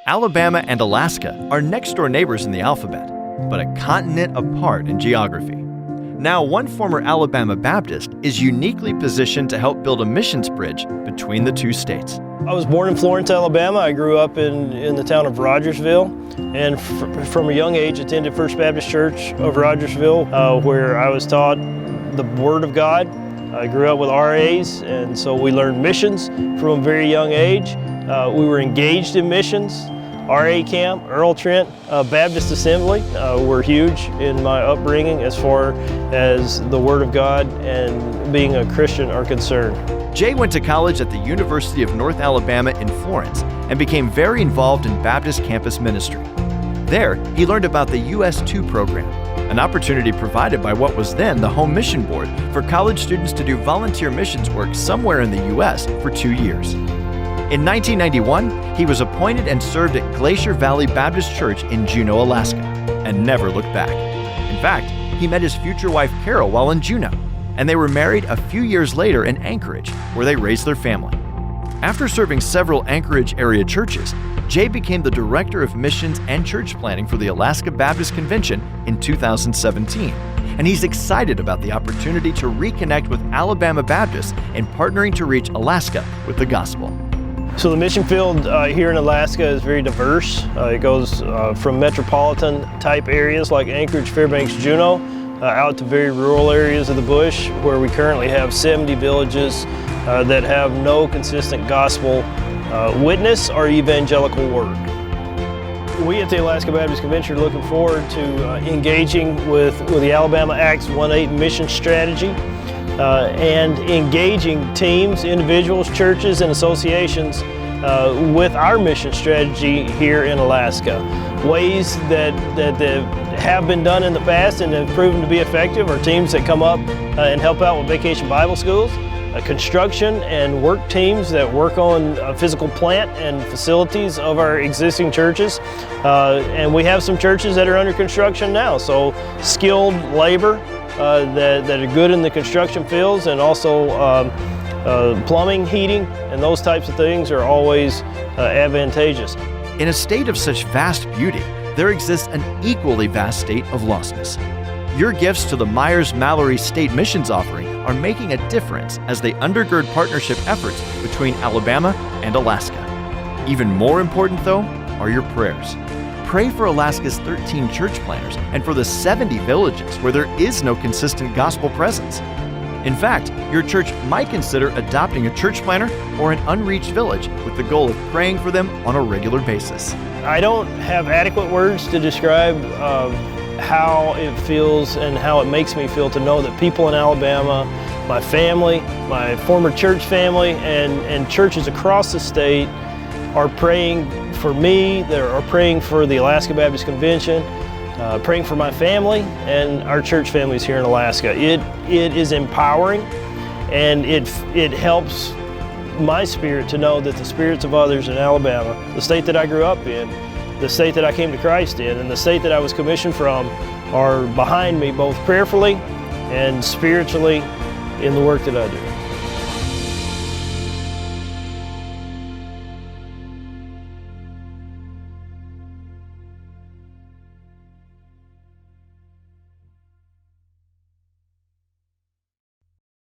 Alabama and Alaska are next-door neighbors in the alphabet, but a continent apart in geography. Now, one former Alabama Baptist is uniquely positioned to help build a missions bridge between the two states. I was born in Florence, Alabama. I grew up in the town of Rogersville, and from a young age attended First Baptist Church of Rogersville, where I was taught the Word of God. I grew up with RAs, and so we learned missions from a very young age. We were engaged in missions. RA Camp, Earl Trent Baptist Assembly were huge in my upbringing as far as the Word of God and being a Christian are concerned. Jay went to college at the University of North Alabama in Florence and became very involved in Baptist campus ministry. There, he learned about the US2 program, an opportunity provided by what was then the Home Mission Board for college students to do volunteer missions work somewhere in the US for 2 years. In 1991, he was appointed and served at Glacier Valley Baptist Church in Juneau, Alaska, and never looked back. In fact, he met his future wife Carol while in Juneau, and they were married a few years later in Anchorage, where they raised their family. After serving several Anchorage area churches, Jay became the Director of Missions and Church Planning for the Alaska Baptist Convention in 2017, and he's excited about the opportunity to reconnect with Alabama Baptists in partnering to reach Alaska with the gospel. So the mission field here in Alaska is very diverse. It goes from metropolitan type areas like Anchorage, Fairbanks, Juneau, out to very rural areas of the bush where we currently have 70 villages that have no consistent gospel witness or evangelical work. We at the Alaska Baptist Convention are looking forward to engaging with the Alabama Acts 1-8 mission strategy. And engaging teams, individuals, churches, and associations with our mission strategy here in Alaska. Ways that have been done in the past and have proven to be effective are teams that come up and help out with Vacation Bible Schools, construction and work teams that work on physical plant and facilities of our existing churches. And we have some churches that are under construction now, so skilled labor that are good in the construction fields, and also plumbing, heating, and those types of things are always advantageous. In a state of such vast beauty, there exists an equally vast state of lostness. Your gifts to the Myers-Mallory State Missions Offering are making a difference as they undergird partnership efforts between Alabama and Alaska. Even more important, though, are your prayers. Pray for Alaska's 13 church planters and for the 70 villages where there is no consistent gospel presence. In fact, your church might consider adopting a church planter or an unreached village with the goal of praying for them on a regular basis. I don't have adequate words to describe how it feels and how it makes me feel to know that people in Alabama, my family, my former church family, and churches across the state are praying for me, they are praying for the Alaska Baptist Convention, praying for my family and our church families here in Alaska. It is empowering, and it helps my spirit to know that the spirits of others in Alabama, the state that I grew up in, the state that I came to Christ in, and the state that I was commissioned from, are behind me both prayerfully and spiritually in the work that I do.